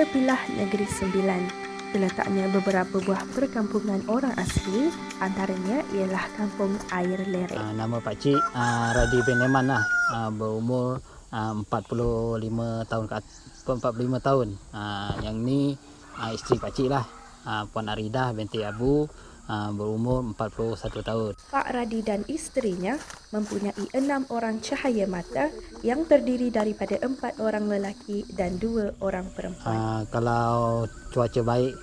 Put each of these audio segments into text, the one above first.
Pilah Negeri Sembilan. Terletaknya beberapa buah perkampungan orang asli, antaranya ialah Kampung Air Lerek. Nama pakcik Radi bin Eman lah, berumur 45 tahun ke 45 tahun. Yang ni isteri pakcik lah, Puan Aridah binti Abu, berumur 41 tahun. Pak Radi dan isterinya mempunyai 6 orang cahaya mata yang terdiri daripada 4 orang lelaki dan 2 orang perempuan. Kalau cuaca baik,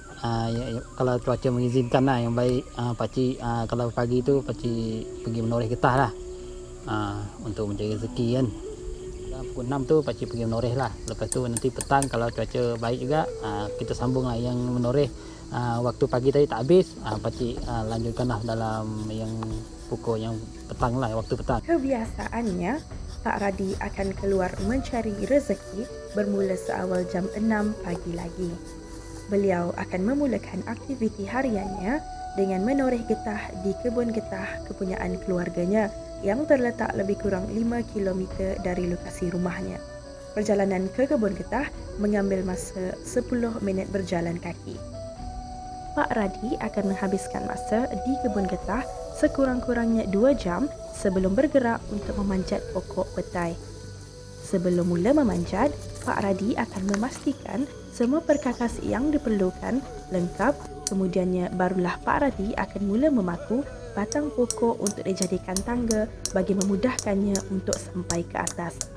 kalau cuaca mengizinkan lah yang baik, pakcik kalau pagi tu pakcik pergi menoreh getah lah, untuk mencari rezeki kan. Pukul 6 tu pakcik pergi menoreh lah. Lepas tu nanti petang kalau cuaca baik juga, kita sambung lah yang menoreh. Waktu pagi tadi tak habis, pakcik lanjutkan lah dalam yang pukul yang petang lah, waktu petang. Kebiasaannya, Pak Radi akan keluar mencari rezeki bermula seawal jam 6 pagi lagi. Beliau akan memulakan aktiviti hariannya dengan menoreh getah di kebun getah kepunyaan keluarganya yang terletak lebih kurang 5 km dari lokasi rumahnya. Perjalanan ke kebun getah mengambil masa 10 minit berjalan kaki. Pak Radi akan menghabiskan masa di kebun getah sekurang-kurangnya 2 jam sebelum bergerak untuk memanjat pokok petai. Sebelum mula memanjat, Pak Radi akan memastikan semua perkakas yang diperlukan lengkap, kemudiannya barulah Pak Radi akan mula memaku batang pokok untuk dijadikan tangga bagi memudahkannya untuk sampai ke atas.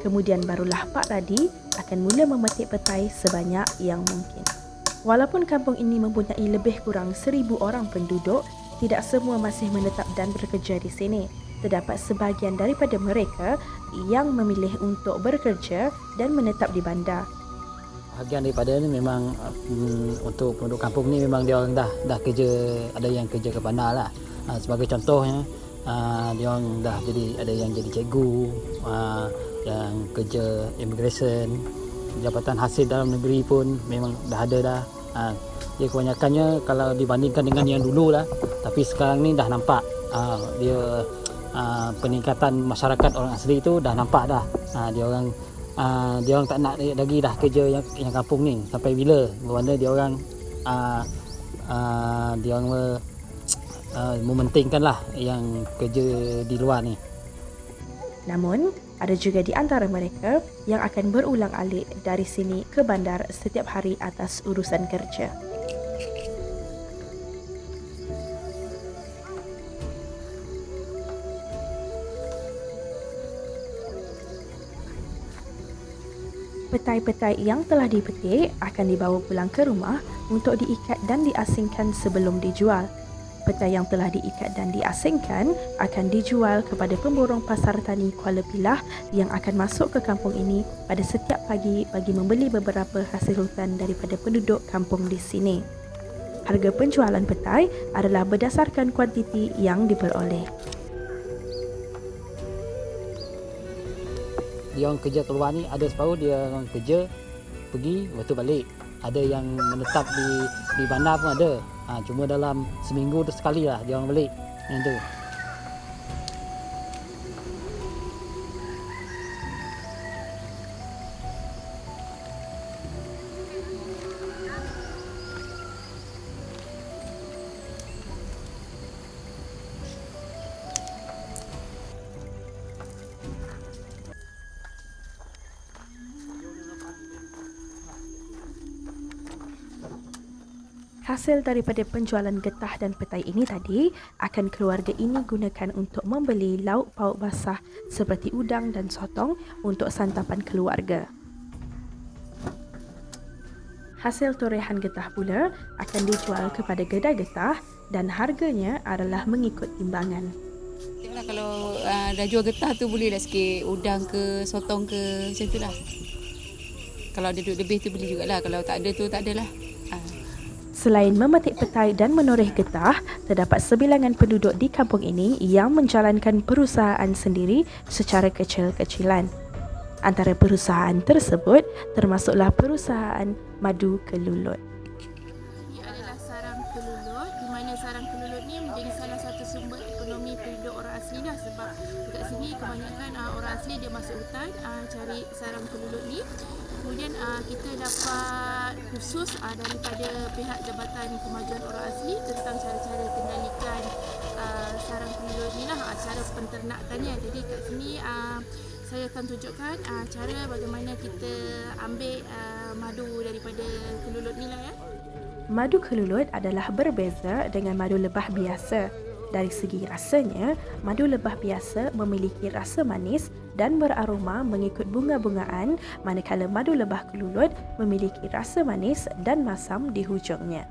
Kemudian barulah Pak Radi akan mula memetik petai sebanyak yang mungkin. Walaupun kampung ini mempunyai lebih kurang 1,000 orang penduduk, tidak semua masih menetap dan bekerja di sini. Terdapat sebahagian daripada mereka yang memilih untuk bekerja dan menetap di bandar. Bahagian daripada ni memang untuk penduduk kampung ni memang dia orang dah kerja, ada yang kerja ke bandar lah. Sebagai contohnya, dia orang dah jadi, ada yang jadi cikgu, yang kerja immigration, jabatan hasil dalam negeri pun memang dah ada dah. Dia kebanyakannya kalau dibandingkan dengan yang dulu lah, tapi sekarang ni dah nampak dia peningkatan masyarakat orang asli tu dah nampak dah. Dia orang tak nak lagi dah kerja yang kampung ni. Sampai bila bermakna dia orang mementingkan lah yang kerja di luar ni. Namun, ada juga di antara mereka yang akan berulang-alik dari sini ke bandar setiap hari atas urusan kerja. Petai-petai yang telah dipetik akan dibawa pulang ke rumah untuk diikat dan diasingkan sebelum dijual. Petai yang telah diikat dan diasingkan akan dijual kepada pemborong pasar tani Kuala Pilah yang akan masuk ke kampung ini pada setiap pagi bagi membeli beberapa hasil hutan daripada penduduk kampung di sini. Harga penjualan petai adalah berdasarkan kuantiti yang diperoleh. Dia orang kerja keluar ni, ada separuh dia orang kerja pergi lepas tu balik. Ada yang menetap di bandar pun ada. Cuma dalam seminggu tu sekali lah dia orang balik yang tu. Hasil daripada penjualan getah dan petai ini tadi akan keluarga ini gunakan untuk membeli lauk pauk basah seperti udang dan sotong untuk santapan keluarga. Hasil torehan getah pula akan dijual kepada kedai getah dan harganya adalah mengikut timbangan. Tengoklah kalau dah jual getah tu boleh dah sikit udang ke sotong ke macam tu lah. Kalau ada duit lebih tu beli jugalah, kalau tak ada tu tak adalah. Selain memetik petai dan menoreh getah, terdapat sebilangan penduduk di kampung ini yang menjalankan perusahaan sendiri secara kecil-kecilan. Antara perusahaan tersebut termasuklah perusahaan Madu Kelulut. Ini adalah sarang kelulut di mana sarang kelulut ni menjadi salah satu sumber ekonomi penduduk orang asli lah, sebab dekat sini kebanyakan orang asli dia masuk hutan cari sarang kelulut ni. Kemudian kita dapat khusus daripada pihak Jabatan Kemajuan Orang Asli tentang cara-cara kendalikan sarang kelulut ni lah, cara penternakannya. Jadi kat sini saya akan tunjukkan cara bagaimana kita ambil madu daripada kelulut ni lah ya. Madu kelulut adalah berbeza dengan madu lebah biasa. Dari segi rasanya, madu lebah biasa memiliki rasa manis dan beraroma mengikut bunga-bungaan, manakala madu lebah kelulut memiliki rasa manis dan masam di hujungnya.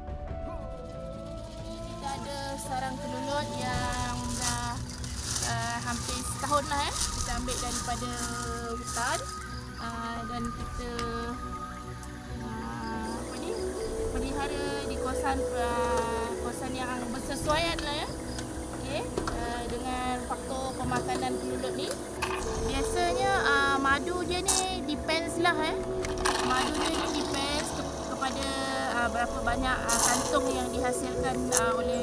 Kita ada sarang kelulut yang dah hampir setahun lah ya. Kita ambil daripada hutan dan kita pelihara di kawasan yang bersesuaian lah ya. Okay. Dengan faktor pemakanan kelulut ni, biasanya madu dia ni depends lah madu dia ni depends kepada berapa banyak kantung yang dihasilkan oleh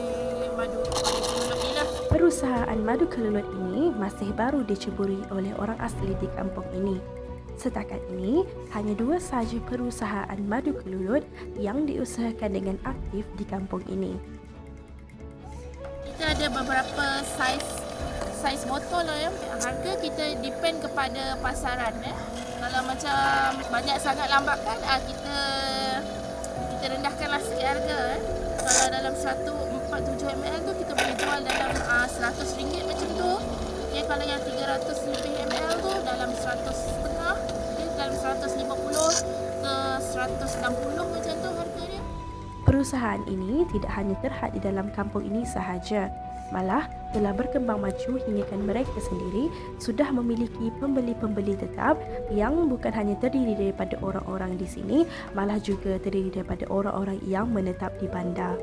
kelulut ni lah. Perusahaan madu kelulut ini masih baru diceburi oleh orang asli di kampung ini. Setakat ini, hanya 2 sahaja perusahaan madu kelulut yang diusahakan dengan aktif di kampung ini. Kita ada beberapa saiz botol lah ya. Harga kita depend kepada pasaran ya. Kalau macam banyak sangat lambat kan, kita rendahkanlah sikit harga ya. Kalau dalam 147 ml tu kita boleh jual dalam RM100 macam tu. Okay, kalau yang 300 lebih ml tu dalam 100.5, dalam 150 ke 160 macam tu harganya. Perusahaan ini tidak hanya terhad di dalam kampung ini sahaja, malah telah berkembang maju hinggakan mereka sendiri sudah memiliki pembeli-pembeli tetap yang bukan hanya terdiri daripada orang-orang di sini, malah juga terdiri daripada orang-orang yang menetap di bandar.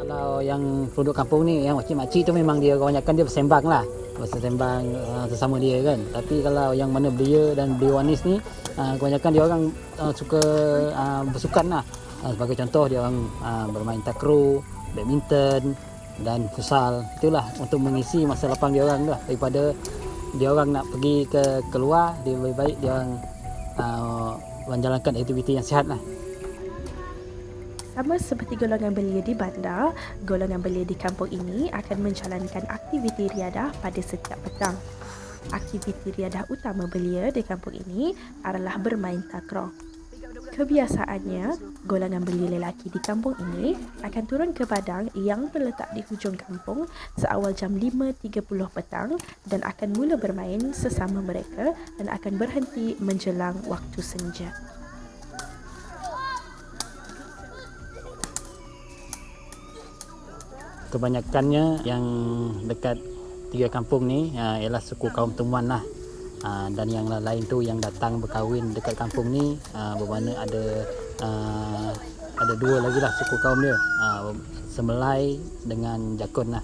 Kalau yang penduduk kampung ni, yang makcik-makcik tu memang dia kebanyakan dia bersembang lah, bersembang sesama dia kan. Tapi kalau yang mana belia dan beliawanis ni, kebanyakan dia orang suka bersukan lah. Sebagai contoh, dia orang bermain takraw, badminton dan futsal. Itulah untuk mengisi masa lapang dia orang lah. Daripada dia orang nak pergi ke keluar, dia lebih baik dia orang menjalankan aktiviti yang sihat lah. Sama seperti golongan belia di bandar, golongan belia di kampung ini akan menjalankan aktiviti riadah pada setiap petang. Aktiviti riadah utama belia di kampung ini adalah bermain takraw. Kebiasaannya, golongan belia lelaki di kampung ini akan turun ke padang yang terletak di hujung kampung seawal jam 5.30 petang dan akan mula bermain sesama mereka dan akan berhenti menjelang waktu senja. Kebanyakannya yang dekat 3 kampung ni ialah suku kaum Temuan lah. Dan yang lain tu yang datang berkahwin dekat kampung ni, bermakna ada 2 lagi lah suku kaum dia, Semelai dengan Jakun lah.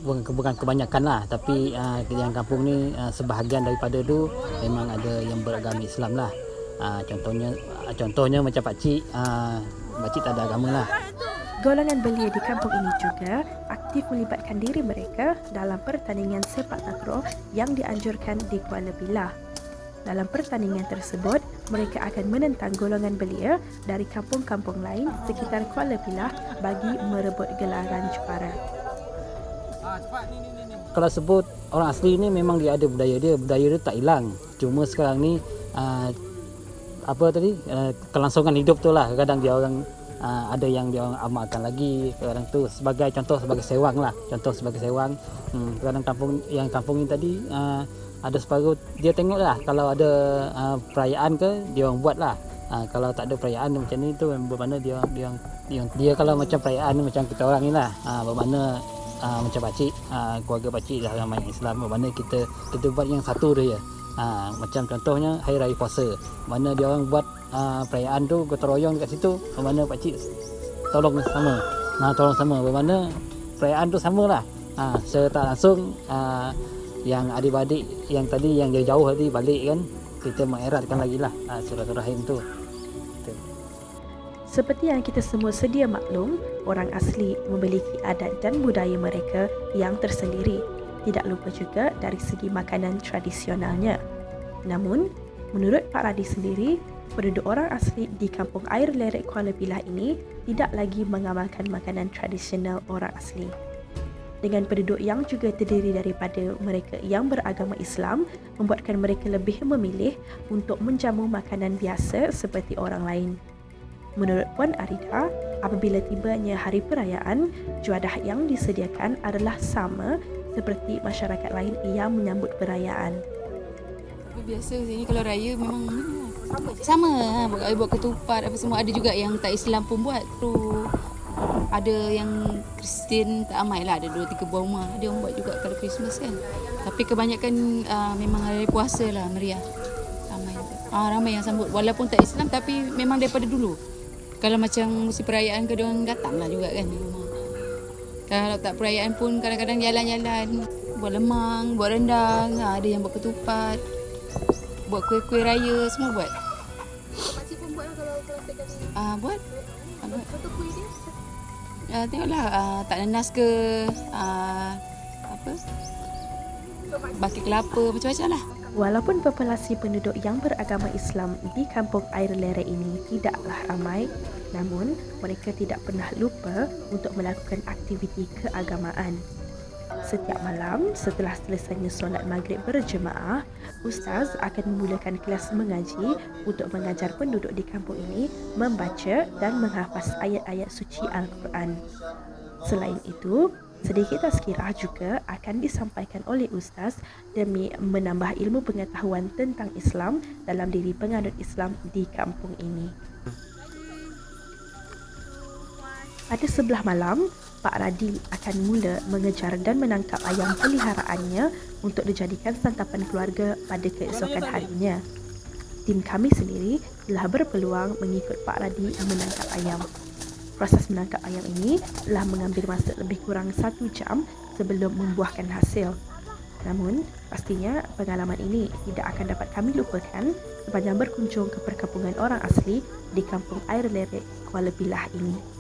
Bukan kebanyakan lah, tapi yang kampung ni sebahagian daripada tu memang ada yang beragama Islam lah. Contohnya macam pakcik, pakcik tak ada agama lah. Golongan belia di kampung ini juga aktif melibatkan diri mereka dalam pertandingan sepak takraw yang dianjurkan di Kuala Bilah. Dalam pertandingan tersebut, mereka akan menentang golongan belia dari kampung-kampung lain sekitar Kuala Bilah bagi merebut gelaran juara. Kalau sebut orang asli ni memang dia ada budaya dia tak hilang. Cuma sekarang ni kelangsungan hidup tu lah. Kadang dia orang ada yang dia orang amalkan lagi, kadang tu sebagai contoh sebagai sewang lah. Kadang kampung ni tadi ada separuh dia tengok lah, kalau ada perayaan ke dia orang buat lah. Kalau tak ada perayaan macam ni tu bermakna dia kalau macam perayaan macam kita orang ni lah, bermakna macam pakcik, keluarga pakcik dah ramai Islam, bermakna kita buat yang satu dia. Macam contohnya Hari Raya Puasa, mana dia orang buat perayaan tu gotong royong dekat situ, bermakna pakcik tolong sama, bermakna perayaan tu samalah. Secara tak langsung yang adik-adik yang tadi yang jauh tadi balik kan, kita mengeratkan lagi lah silaturahim tu. Seperti yang kita semua sedia maklum, orang asli memiliki adat dan budaya mereka yang tersendiri. Tidak lupa juga dari segi makanan tradisionalnya. Namun, menurut Pak Radi sendiri, penduduk orang asli di kampung air lerek Kuala Pilah ini tidak lagi mengamalkan makanan tradisional orang asli. Dengan penduduk yang juga terdiri daripada mereka yang beragama Islam, membuatkan mereka lebih memilih untuk menjamu makanan biasa seperti orang lain. Menurut Puan Arida, apabila tibanya hari perayaan, juadah yang disediakan adalah sama seperti masyarakat lain yang menyambut perayaan. Tapi biasa sini kalau raya memang sama. Buat ketupat apa semua, ada juga yang tak Islam pun buat. Tu ada yang Kristian tak amai lah, ada 2-3 buah rumah dia orang buat juga kalau Christmas kan. Tapi kebanyakan memang hari puasa lah meriah. Ramai yang sambut walaupun tak Islam, tapi memang daripada dulu. Kalau macam musim perayaan ke, diorang datang lah juga kan di rumah. Kalau tak perayaan pun kadang-kadang jalan-jalan, buat lemang, buat rendang, ada yang buat ketupat, buat kuih-kuih raya, semua buat. Makcik pun buat lah kalau tekan. Buat. Contoh kuih dia. Tengoklah tak nanas ke, apa, bakit kelapa, macam-macam lah. Walaupun populasi penduduk yang beragama Islam di kampung air lerek ini tidaklah ramai, namun mereka tidak pernah lupa untuk melakukan aktiviti keagamaan. Setiap malam setelah selesainya solat maghrib berjemaah, ustaz akan memulakan kelas mengaji untuk mengajar penduduk di kampung ini membaca dan menghafaz ayat-ayat suci Al-Quran. Selain itu, sedikit tazkirah juga akan disampaikan oleh ustaz demi menambah ilmu pengetahuan tentang Islam dalam diri penganut Islam di kampung ini. Pada sebelah malam, Pak Radi akan mula mengejar dan menangkap ayam peliharaannya untuk dijadikan santapan keluarga pada keesokan harinya. Tim kami sendiri telah berpeluang mengikut Pak Radi menangkap ayam. Proses menangkap ayam ini telah mengambil masa lebih kurang 1 jam sebelum membuahkan hasil. Namun, pastinya pengalaman ini tidak akan dapat kami lupakan sepanjang berkunjung ke perkampungan orang asli di kampung air lerek Kuala Pilah ini.